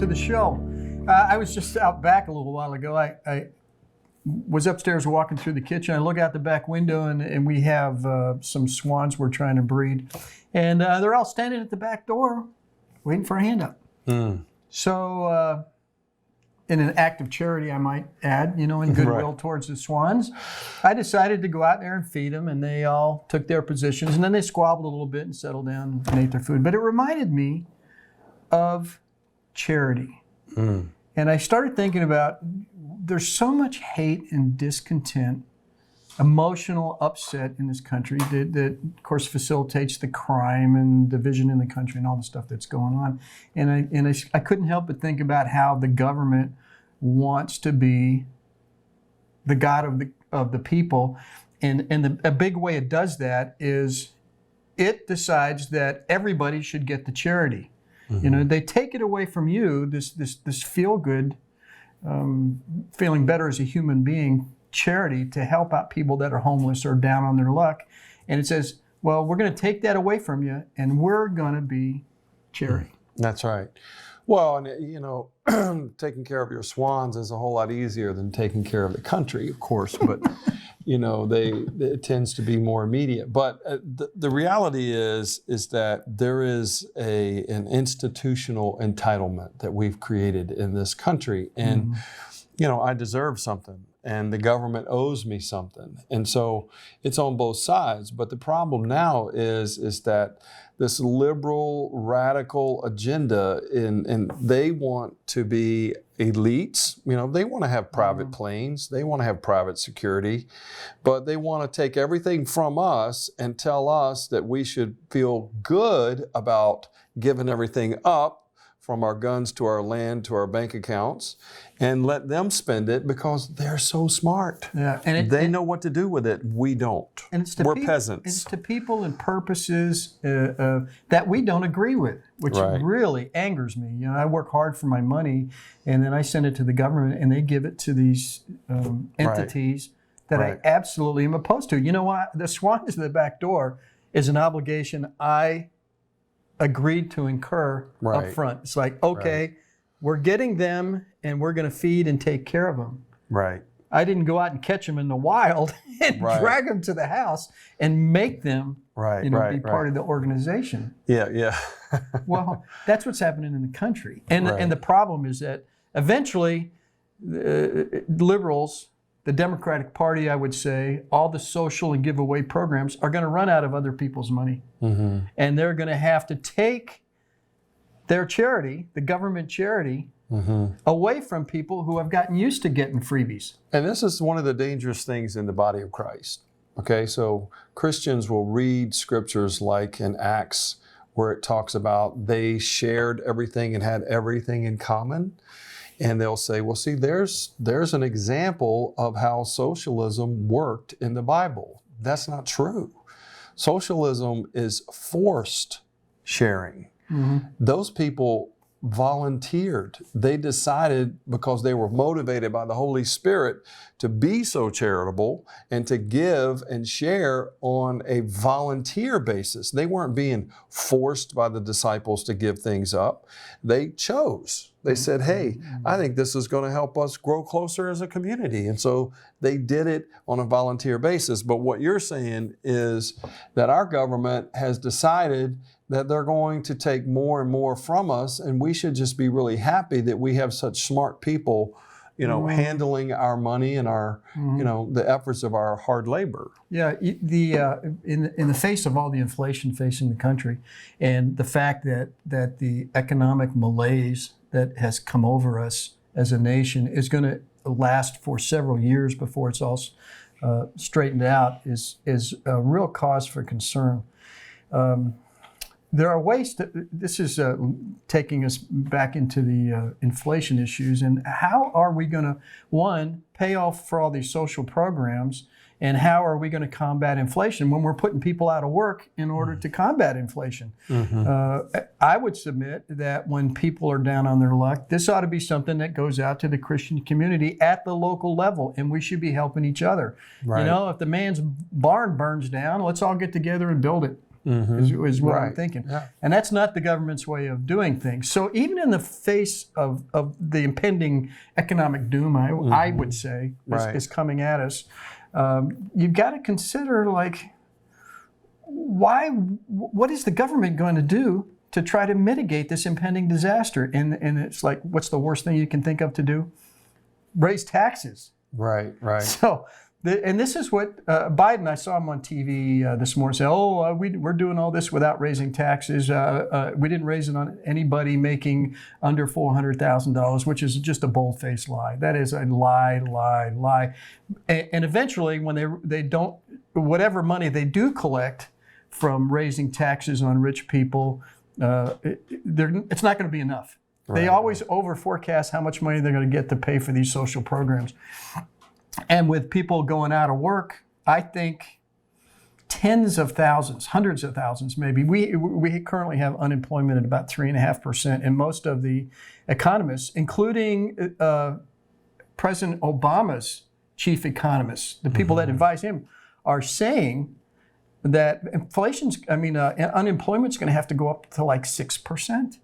to the show. I was just out back a little while ago. I was upstairs walking through the kitchen. I look out the back window and we have some swans we're trying to breed. And they're all standing at the back door waiting for a hand up. So in an act of charity, I might add, in goodwill towards the swans, I decided to go out there and feed them, and they all took their positions, and then they squabbled a little bit and settled down and ate their food. But it reminded me of charity. And I started thinking about there's so much hate and discontent, emotional upset in this country that of course facilitates the crime and division in the country and all the stuff that's going on. And I couldn't help but think about how the government wants to be the God of the people, and a big way it does that is it decides that everybody should get the charity. They take it away from you, this feel good, feeling better as a human being, charity to help out people that are homeless or down on their luck. And it says, well, we're going to take that away from you and we're going to be charity. That's right. Well, and taking care of your swans is a whole lot easier than taking care of the country, of course, but it tends to be more immediate. But the reality is that there is an institutional entitlement that we've created in this country. And, I deserve something, and the government owes me something. And so it's on both sides. But the problem now is that this liberal, radical agenda, and they want to be elites. They want to have private planes. They want to have private security. But they want to take everything from us and tell us that we should feel good about giving everything up, from our guns to our land to our bank accounts, and let them spend it because they're so smart. Yeah, and they know what to do with it. We don't. And we're peasants. It's to people and purposes that we don't agree with, which really angers me. I work hard for my money, and then I send it to the government, and they give it to these entities that I absolutely am opposed to. You know what? The swans at the back door is an obligation I agreed to incur up front. It's like, okay, we're getting them and we're going to feed and take care of them. Right. I didn't go out and catch them in the wild and drag them to the house and make them be part of the organization. Yeah. Well, that's what's happening in the country. And the problem is that eventually liberals, the Democratic Party, I would say, all the social and giveaway programs are going to run out of other people's money. And they're going to have to take their charity, the government charity, away from people who have gotten used to getting freebies. And this is one of the dangerous things in the body of Christ. Okay, so Christians will read scriptures like in Acts, where it talks about they shared everything and had everything in common. And they'll say, well, see, there's an example of how socialism worked in the Bible. That's not true. Socialism is forced sharing. Those people volunteered. They decided, because they were motivated by the Holy Spirit, to be so charitable and to give and share on a volunteer basis. They weren't being forced by the disciples to give things up. They chose. They said, hey, I think this is going to help us grow closer as a community. And so they did it on a volunteer basis. But what you're saying is that our government has decided that they're going to take more and more from us, and we should just be really happy that we have such smart people, handling our money and our, the efforts of our hard labor. Yeah, in the face of all the inflation facing the country, and the fact that the economic malaise that has come over us as a nation is going to last for several years before it's all straightened out, is a real cause for concern. There are ways this is taking us back into the inflation issues, and how are we going to, one, pay off for all these social programs, and how are we going to combat inflation when we're putting people out of work in order to combat inflation? I would submit that when people are down on their luck, this ought to be something that goes out to the Christian community at the local level, and we should be helping each other. If the man's barn burns down, let's all get together and build it. is what I'm Right. thinking. Yeah. And that's not the government's way of doing things. So even in the face of the impending economic doom, I would say, Right. is coming at us, you've got to consider, like, what is the government going to do to try to mitigate this impending disaster? And it's like, what's the worst thing you can think of to do? Raise taxes. Right. Right. So, and this is what Biden, I saw him on TV this morning say, we're doing all this without raising taxes. We didn't raise it on anybody making under $400,000, which is just a bold-faced lie. That is a lie. And eventually, when they don't, whatever money they do collect from raising taxes on rich people, it's not going to be enough. They always over forecast how much money they're going to get to pay for these social programs. And with people going out of work, I think tens of thousands, hundreds of thousands maybe. We currently have unemployment at about 3.5%, and most of the economists, including President Obama's chief economists, the people that advise him, are saying that unemployment's going to have to go up to like 6%.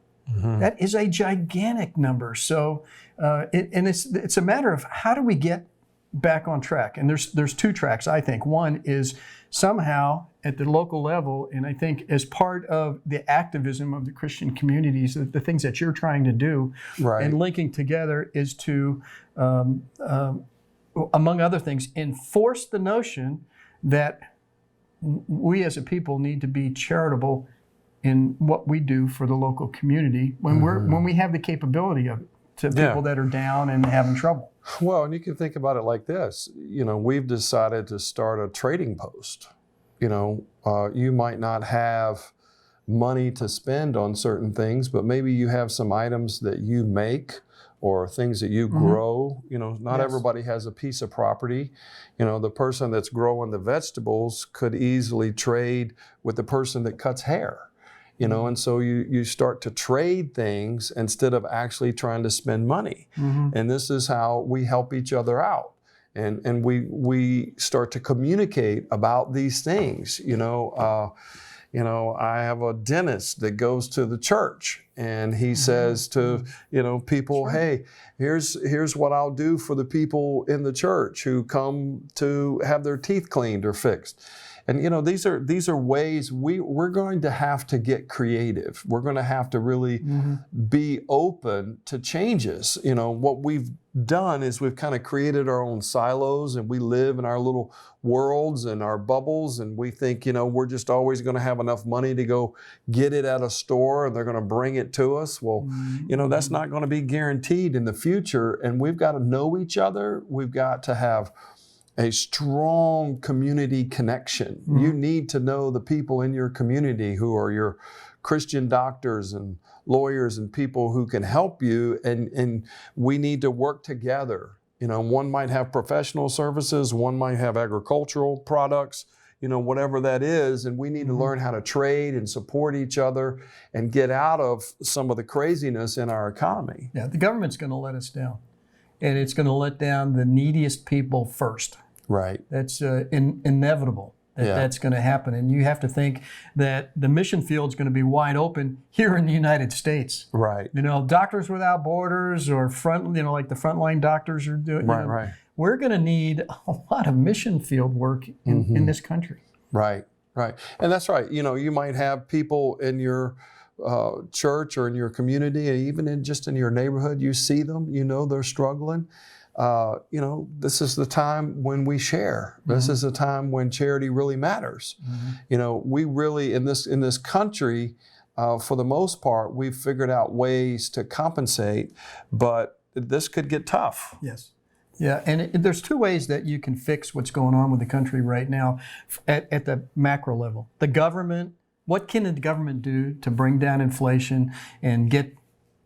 That is a gigantic number. So, it's a matter of how do we get back on track? And there's two tracks, I think. One is somehow at the local level, and I think as part of the activism of the Christian communities, the things that you're trying to do and linking together is to, among other things, enforce the notion that we as a people need to be charitable in what we do for the local community when we have the capability of it to people that are down and having trouble. Well, and you can think about it like this. We've decided to start a trading post. You might not have money to spend on certain things, but maybe you have some items that you make or things that you grow. Not everybody has a piece of property. The person that's growing the vegetables could easily trade with the person that cuts hair. And so you start to trade things instead of actually trying to spend money. And this is how we help each other out. And we start to communicate about these things. I have a dentist that goes to the church, and he says to people, "Hey, here's what I'll do for the people in the church who come to have their teeth cleaned or fixed." And these are ways we're going to have to get creative. We're going to have to really be open to changes. What we've done is we've kind of created our own silos, and we live in our little worlds and our bubbles, and we think we're just always going to have enough money to go get it at a store and they're going to bring it to us. Well, that's not going to be guaranteed in the future, and we've got to know each other. We've got to have a strong community connection. You need to know the people in your community who are your Christian doctors and lawyers and people who can help you, and we need to work together. One might have professional services, one might have agricultural products, whatever that is, and we need to learn how to trade and support each other and get out of some of the craziness in our economy. Yeah, the government's going to let us down, and it's going to let down the neediest people first. Right. That's inevitable that's going to happen. And you have to think that the mission field's going to be wide open here in the United States. Right. Doctors Without Borders or like the frontline doctors are doing. Right. We're going to need a lot of mission field work in this country. Right. And that's right. You might have people in your church or in your community, and even in your neighborhood, you see them, they're struggling. This is the time when we share. This is the time when charity really matters. We really, in this country, for the most part, we've figured out ways to compensate, but this could get tough. Yes. Yeah, and there's two ways that you can fix what's going on with the country right now at the macro level. The government, what can the government do to bring down inflation and get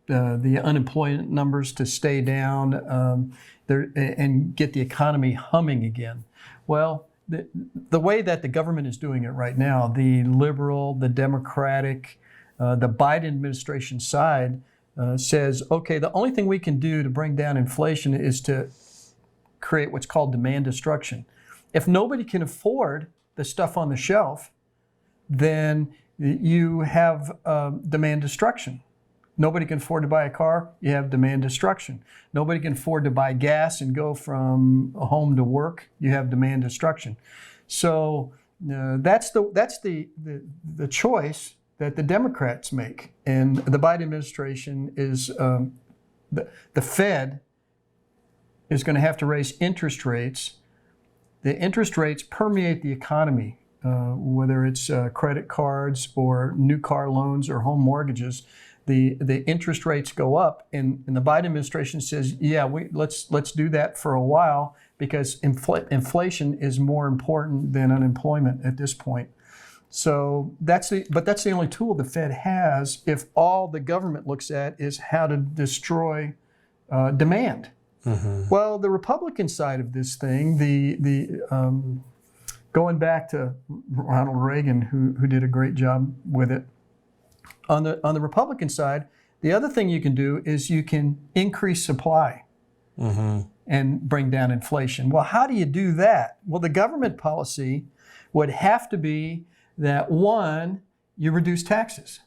the unemployment numbers to stay down and get the economy humming again? Well, the way that the government is doing it right now, the liberal, the Democratic, the Biden administration side says, okay, the only thing we can do to bring down inflation is to create what's called demand destruction. If nobody can afford the stuff on the shelf, then you have demand destruction. Nobody can afford to buy a car, you have demand destruction. Nobody can afford to buy gas and go from home to work, you have demand destruction. So that's the choice that the Democrats make. And the Biden administration is, the Fed is going to have to raise interest rates. The interest rates permeate the economy, whether it's credit cards or new car loans or home mortgages. The interest rates go up, and the Biden administration says, yeah, let's do that for a while because inflation is more important than unemployment at this point. So that's the only tool the Fed has if all the government looks at is how to destroy demand. Mm-hmm. Well, the Republican side of this thing, going back to Ronald Reagan, who did a great job with it. On the Republican side, the other thing you can do is you can increase supply and bring down inflation. Well, how do you do that? Well, the government policy would have to be that, one, you reduce taxes.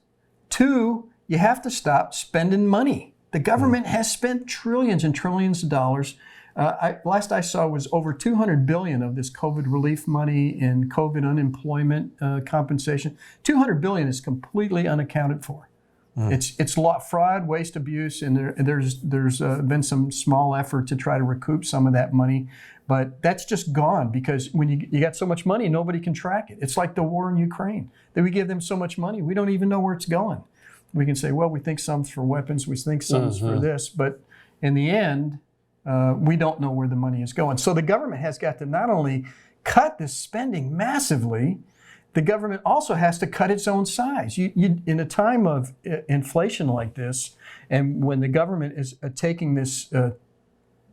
Two, you have to stop spending money. The government has spent trillions and trillions of dollars. Last I saw was over $200 billion of this COVID relief money and COVID unemployment compensation. $200 billion is completely unaccounted for. It's fraud, waste, abuse, and there's been some small effort to try to recoup some of that money, but that's just gone because when you got so much money, nobody can track it. It's like the war in Ukraine. That we give them so much money, we don't even know where it's going. We can say, well, we think some's for weapons, we think some's for this, but in the end, we don't know where the money is going. So the government has got to not only cut this spending massively, the government also has to cut its own size. In a time of inflation like this, and when the government is taking this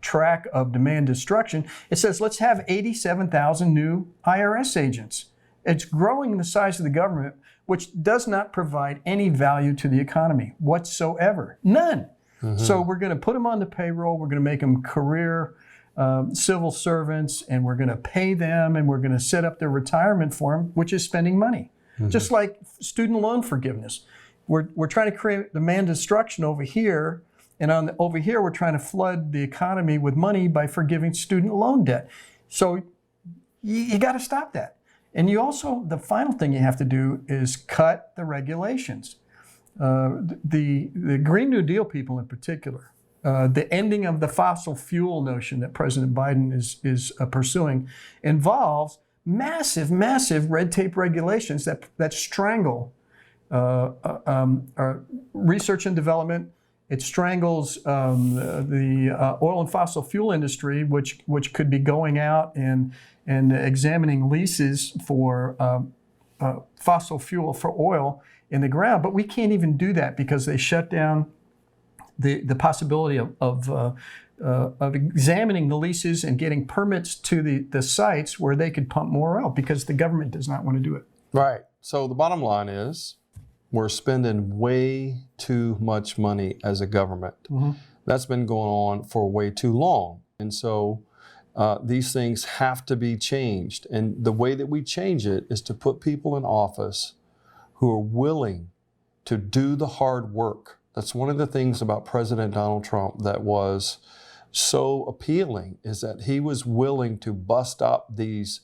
track of demand destruction, it says, let's have 87,000 new IRS agents. It's growing the size of the government, which does not provide any value to the economy whatsoever. None. So we're going to put them on the payroll, we're going to make them career civil servants, and we're going to pay them, and we're going to set up their retirement for them, which is spending money. Just like student loan forgiveness. We're trying to create demand destruction over here, and over here we're trying to flood the economy with money by forgiving student loan debt. So you got to stop that. And the final thing you have to do is cut the regulations. The Green New Deal people in particular, the ending of the fossil fuel notion that President Biden is pursuing involves massive red tape regulations that strangle research and development. It strangles the oil and fossil fuel industry, which could be going out and examining leases for fossil fuel for oil in the ground, but we can't even do that because they shut down the possibility of examining the leases and getting permits to the sites where they could pump more oil because the government does not want to do it. Right. So the bottom line is we're spending way too much money as a government. That's been going on for way too long. And so these things have to be changed. And the way that we change it is to put people in office who are willing to do the hard work. That's one of the things about President Donald Trump that was so appealing, is that he was willing to bust up these,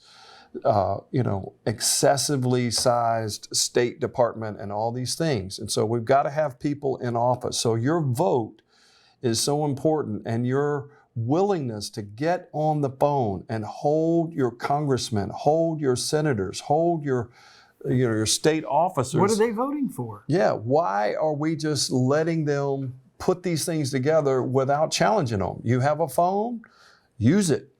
excessively sized State Department and all these things. And so we've got to have people in office. So your vote is so important, and your willingness to get on the phone and hold your congressmen, hold your senators, hold your state officers. What are they voting for? Yeah, why are we just letting them put these things together without challenging them? You have a phone, use it.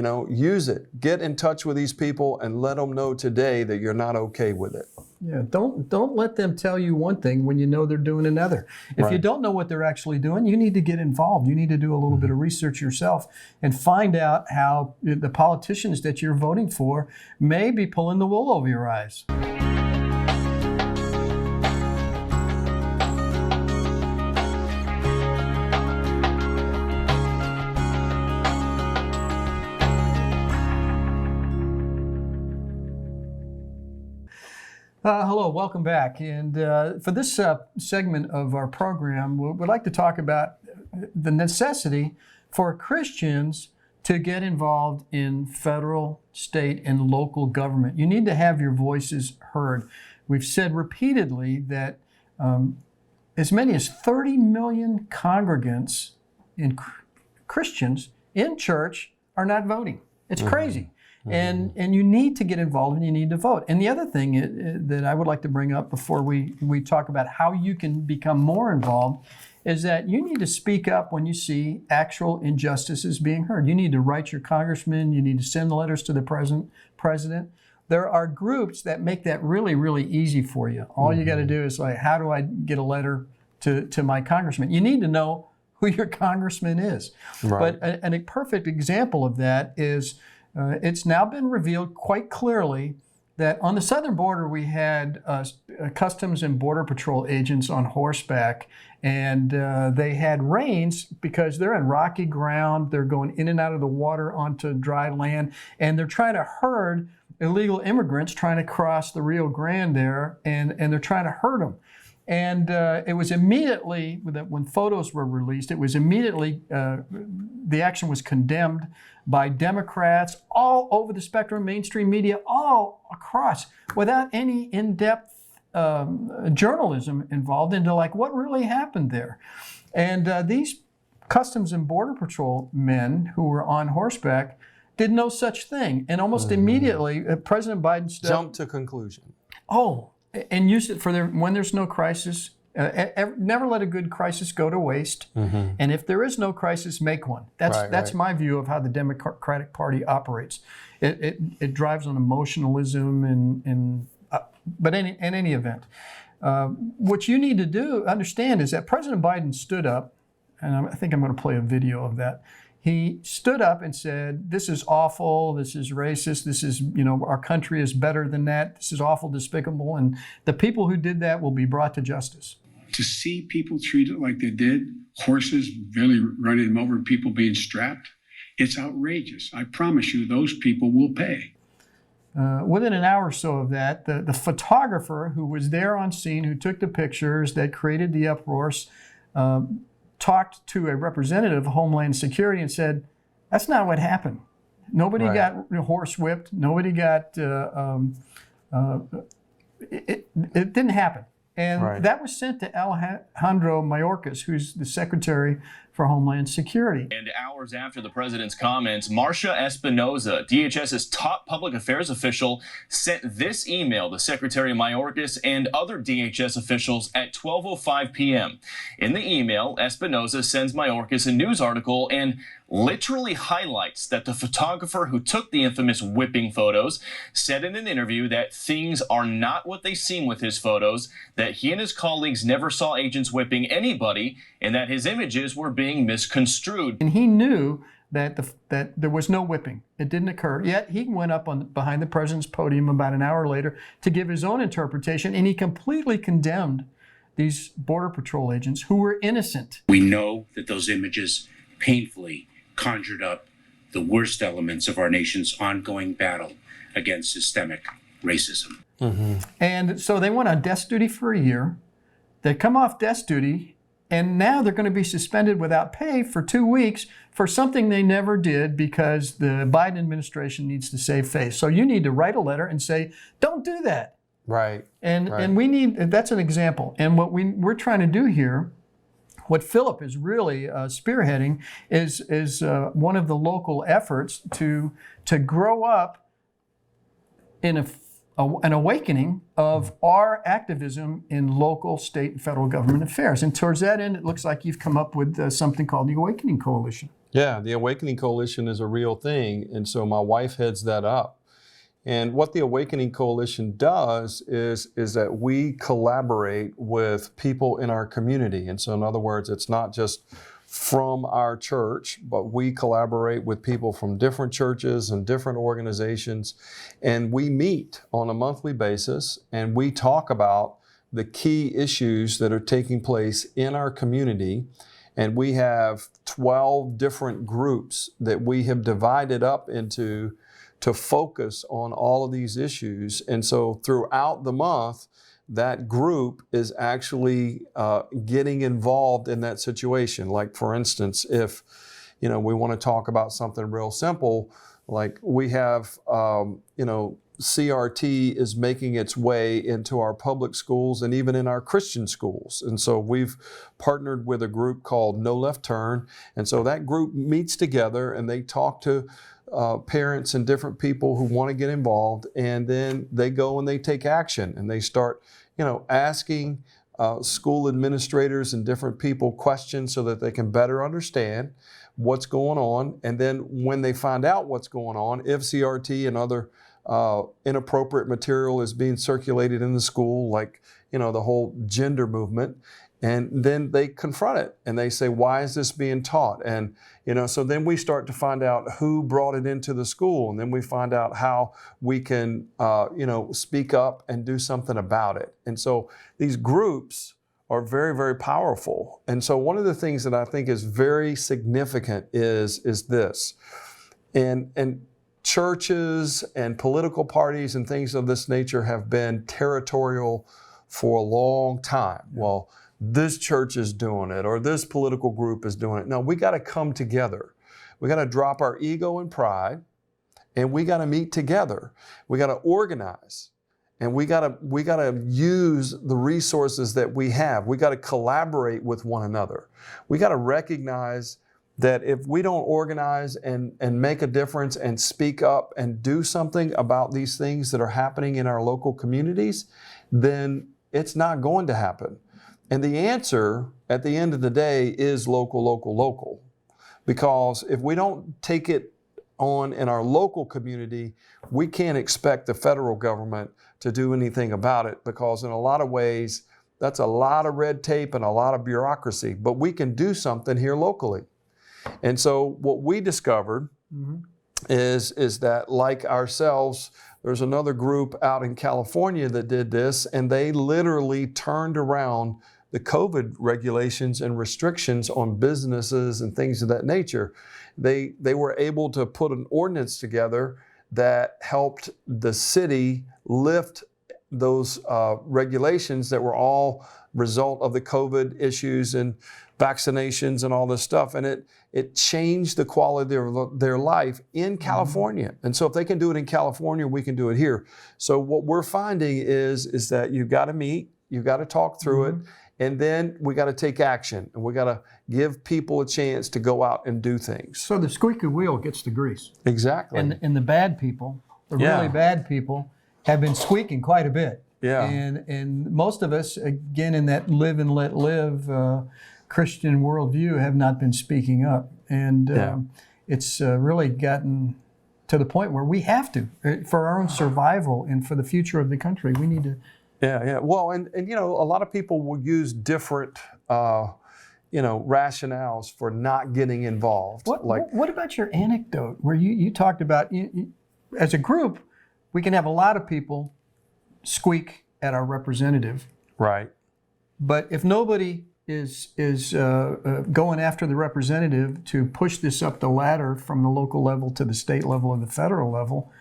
Use it. Get in touch with these people and let them know today that you're not okay with it. Yeah, don't let them tell you one thing when you know they're doing another. If you don't know what they're actually doing, you need to get involved. You need to do a little bit of research yourself and find out how the politicians that you're voting for may be pulling the wool over your eyes. Hello, welcome back. And for this segment of our program, we'd like to talk about the necessity for Christians to get involved in federal, state, and local government. You need to have your voices heard. We've said repeatedly that as many as 30 million congregants in Christians in church are not voting. It's crazy. And you need to get involved and you need to vote. And the other thing that I would like to bring up before we talk about how you can become more involved is that you need to speak up when you see actual injustices being heard. You need to write your congressman. You need to send letters to the president. There are groups that make that really, really easy for you. All you got to do is like, how do I get a letter to my congressman? You need to know who your congressman is. Right. But a perfect example of that is it's now been revealed quite clearly that on the southern border we had Customs and Border Patrol agents on horseback, and they had reins because they're in rocky ground. They're going in and out of the water onto dry land, and they're trying to herd illegal immigrants trying to cross the Rio Grande there, and they're trying to herd them. And it was immediately, when photos were released, it was immediately, the action was condemned by Democrats all over the spectrum, mainstream media, all across, without any in-depth journalism involved into like what really happened there. And these Customs and Border Patrol men who were on horseback did no such thing. And almost immediately, President Biden Jump to conclusion. And use it for when there's no crisis. Never let a good crisis go to waste. And if there is no crisis, make one. That's my view of how the Democratic Party operates. It drives on emotionalism but in any event. What you need to understand is that President Biden stood up, and I think I'm going to play a video of that. He stood up and said, this is awful, this is racist, this is, our country is better than that, this is awful, despicable, and the people who did that will be brought to justice. To see people treated like they did, horses really running them over, people being strapped, it's outrageous. I promise you those people will pay. Within an hour or so of that, the photographer who was there on scene, who took the pictures that created the uproars, talked to a representative of Homeland Security and said, that's not what happened. Nobody got horsewhipped. Nobody got, it didn't happen. And that was sent to Alejandro Mayorkas, who's the Secretary for Homeland Security. And hours after the president's comments, Marcia Espinoza, DHS's top public affairs official, sent this email to Secretary Mayorkas and other DHS officials at 12:05 p.m. In the email, Espinoza sends Mayorkas a news article and literally highlights that the photographer who took the infamous whipping photos said in an interview that things are not what they seem with his photos, that he and his colleagues never saw agents whipping anybody, and that his images were being misconstrued. And he knew that there was no whipping. It didn't occur. Yet he went up behind the president's podium about an hour later to give his own interpretation, and he completely condemned these Border Patrol agents who were innocent. We know that those images painfully conjured up the worst elements of our nation's ongoing battle against systemic racism. And so they went on desk duty for a year. They come off desk duty, and now they're going to be suspended without pay for 2 weeks for something they never did because the Biden administration needs to save face. So you need to write a letter and say, don't do that. And we need, that's an example. And what we're trying to do here, what Philip is really spearheading is one of the local efforts to grow up in an awakening of our activism in local, state, and federal government affairs. And towards that end, it looks like you've come up with something called the Awakening Coalition. Yeah, the Awakening Coalition is a real thing, and so my wife heads that up. And what the Awakening Coalition does is that we collaborate with people in our community. And so in other words, it's not just from our church, but we collaborate with people from different churches and different organizations. And we meet on a monthly basis and we talk about the key issues that are taking place in our community. And we have 12 different groups that we have divided up into to focus on all of these issues. And so throughout the month, that group is actually getting involved in that situation. Like, for instance, if we want to talk about something real simple, like we have, CRT is making its way into our public schools and even in our Christian schools. And so we've partnered with a group called No Left Turn. And so that group meets together and they talk to parents and different people who want to get involved. And then they go and they take action and they start, asking school administrators and different people questions so that they can better understand what's going on. And then when they find out what's going on, if CRT and other inappropriate material is being circulated in the school, like, the whole gender movement, and then they confront it and they say, why is this being taught? And, so then we start to find out who brought it into the school. And then we find out how we can, speak up and do something about it. And so these groups are very, very powerful. And so one of the things that I think is very significant is this. And churches and political parties and things of this nature have been territorial for a long time. Well, this church is doing it, or this political group is doing it. No, we got to come together. We got to drop our ego and pride, and we got to meet together. We got to organize, and we got to use the resources that we have. We got to collaborate with one another. We got to recognize that if we don't organize and make a difference and speak up and do something about these things that are happening in our local communities, then it's not going to happen. And the answer at the end of the day is local, local, local. Because if we don't take it on in our local community, we can't expect the federal government to do anything about it, because in a lot of ways, that's a lot of red tape and a lot of bureaucracy. But we can do something here locally. And so what we discovered is that, like ourselves, there's another group out in California that did this, and they literally turned around the COVID regulations and restrictions on businesses and things of that nature. They were able to put an ordinance together that helped the city lift those regulations that were all result of the COVID issues and vaccinations and all this stuff. And it changed the quality of their life in California. And so if they can do it in California, we can do it here. So what we're finding is that you've got to meet, you've got to talk through it, and then we got to take action, and we got to give people a chance to go out and do things. So the squeaky wheel gets the grease. Exactly. And the bad people, the really bad people, have been squeaking quite a bit. Yeah. And most of us, again, in that live and let live Christian worldview, have not been speaking up. And it's really gotten to the point where we have to, for our own survival and for the future of the country, we need to. Yeah. Well, and a lot of people will use different, rationales for not getting involved. What about your anecdote where you talked about, as a group, we can have a lot of people squeak at our representative. Right. But if nobody is going after the representative to push this up the ladder from the local level to the state level and the federal level,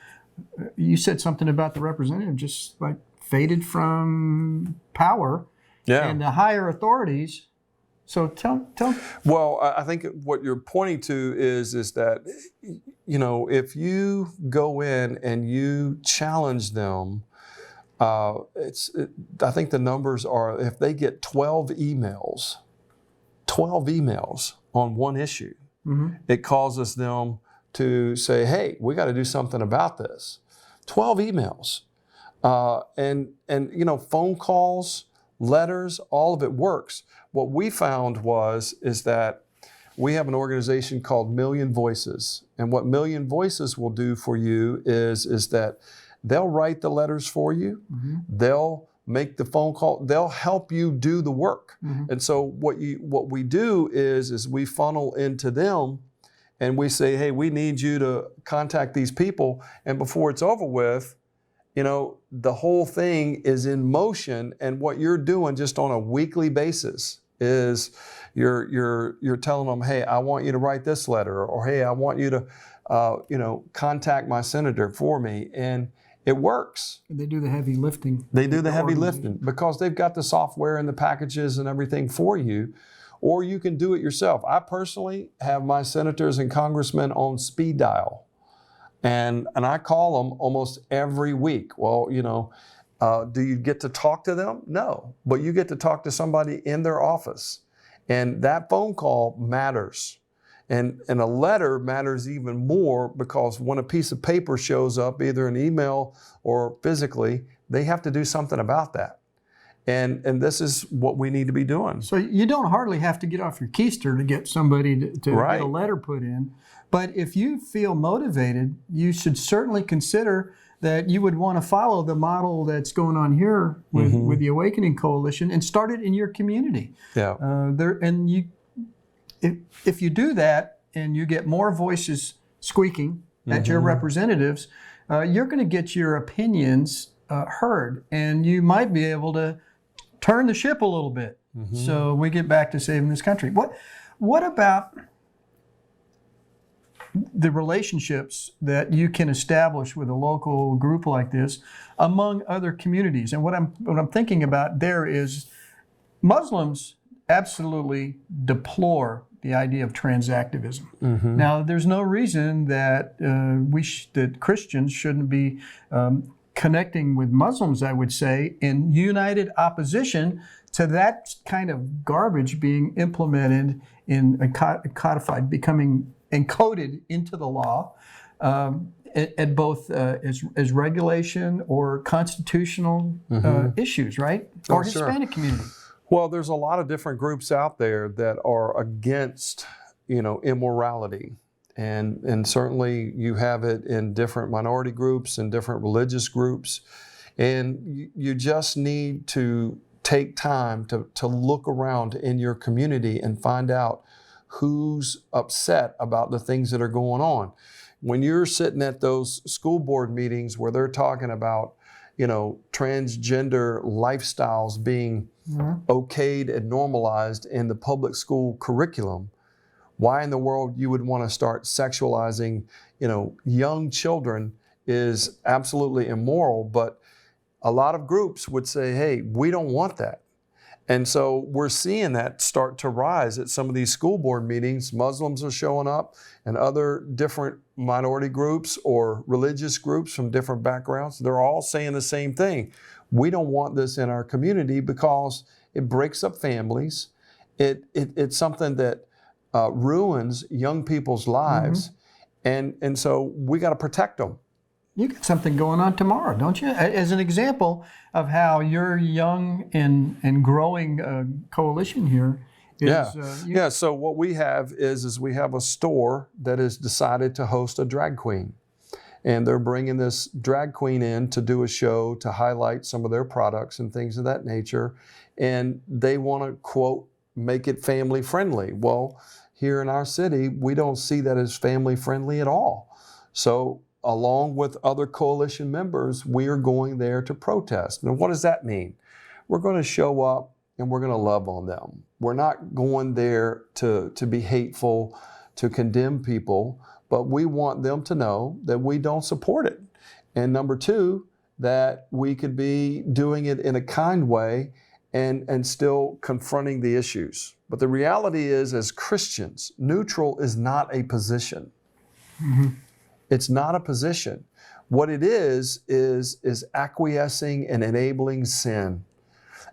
you said something about the representative just like faded from power and the higher authorities. So tell. Well, I think what you're pointing to is that, if you go in and you challenge them, I think the numbers are, if they get 12 emails on one issue, it causes them to say, hey, we got to do something about this. 12 emails. And phone calls, letters, all of it works. What we found is that we have an organization called Million Voices. And what Million Voices will do for you is that they'll write the letters for you. They'll make the phone call. They'll help you do the work. And so what we do is we funnel into them and we say, hey, we need you to contact these people. And before it's over with, the whole thing is in motion. And what you're doing just on a weekly basis is you're telling them, hey, I want you to write this letter, or hey, I want you to contact my senator for me. And it works. They do the heavy lifting. They do the heavy lifting because they've got the software and the packages and everything for you, or you can do it yourself. I personally have my senators and congressmen on speed dial, and I call them almost every week. Well, do you get to talk to them? No, but you get to talk to somebody in their office, and that phone call matters. And a letter matters even more because when a piece of paper shows up, either an email or physically, they have to do something about that. And this is what we need to be doing. So you don't hardly have to get off your keister to get somebody to Right. get a letter put in. But if you feel motivated, you should certainly consider that you would want to follow the model that's going on here with the Awakening Coalition and start it in your community. Yeah. If you do that and you get more voices squeaking at your representatives, you're going to get your opinions heard, and you might be able to turn the ship a little bit. So we get back to saving this country. What about the relationships that you can establish with a local group like this among other communities? And what I'm thinking about there is Muslims absolutely deplore the idea of transactivism. Now, there's no reason that that Christians shouldn't be connecting with Muslims, I would say, in united opposition to that kind of garbage being implemented in codified, becoming encoded into the law at both as regulation or constitutional issues, right? Or sure. Hispanic community. Well, there's a lot of different groups out there that are against, immorality. And certainly you have it in different minority groups and different religious groups. And you just need to take time to look around in your community and find out who's upset about the things that are going on. When you're sitting at those school board meetings where they're talking about, transgender lifestyles being okayed and normalized in the public school curriculum, why in the world you would want to start sexualizing, young children is absolutely immoral. But a lot of groups would say, hey, we don't want that. And so we're seeing that start to rise at some of these school board meetings. Muslims are showing up and other different minority groups or religious groups from different backgrounds. They're all saying the same thing. We don't want this in our community because it breaks up families. It's something that ruins young people's lives. And so we got to protect them. You got something going on tomorrow, don't you? As an example of how your young and growing coalition here is. So what we have is we have a store that has decided to host a drag queen. And they're bringing this drag queen in to do a show to highlight some of their products and things of that nature. And they want to, quote, make it family friendly. Well, here in our city, we don't see that as family friendly at all. So along with other coalition members, we are going there to protest. Now, what does that mean? We're going to show up and we're going to love on them. We're not going there to be hateful, to condemn people, but we want them to know that we don't support it. And number two, that we could be doing it in a kind way and still confronting the issues. But the reality is, as Christians, neutral is not a position. It's not a position. What it is acquiescing and enabling sin.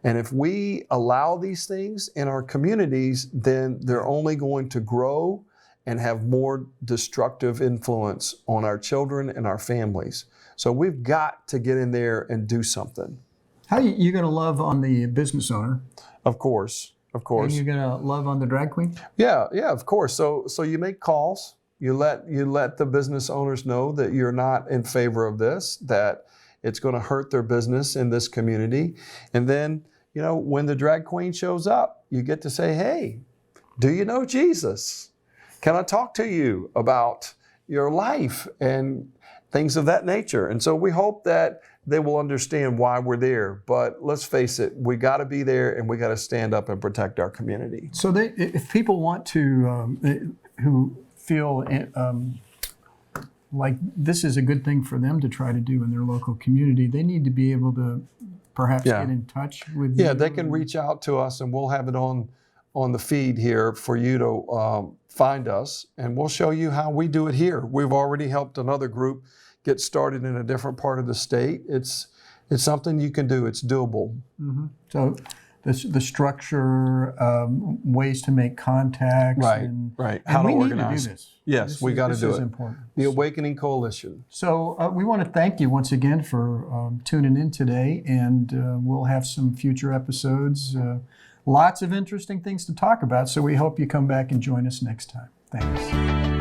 And if we allow these things in our communities, then they're only going to grow and have more destructive influence on our children and our families. So we've got to get in there and do something. How are you going to love on the business owner? Of course. And you're going to love on the drag queen? Yeah, of course. So you make calls. You let the business owners know that you're not in favor of this, that it's going to hurt their business in this community. And then, when the drag queen shows up, you get to say, hey, do you know Jesus? Can I talk to you about your life and things of that nature? And so we hope that they will understand why we're there. But let's face it, we got to be there and we got to stand up and protect our community. So if people want to, who feel like this is a good thing for them to try to do in their local community. They need to be able to perhaps Yeah. get in touch with Yeah, you. they can reach out to us, and we'll have it on the feed here for you to find us, and we'll show you how we do it here. We've already helped another group get started in a different part of the state. It's something you can do. It's doable. So the structure, ways to make contacts. Right, and, right. And How to we organize. need to do this. Yes, we got to do This is it. important. The Awakening Coalition. So we want to thank you once again for tuning in today, and we'll have some future episodes. Lots of interesting things to talk about, so we hope you come back and join us next time. Thanks.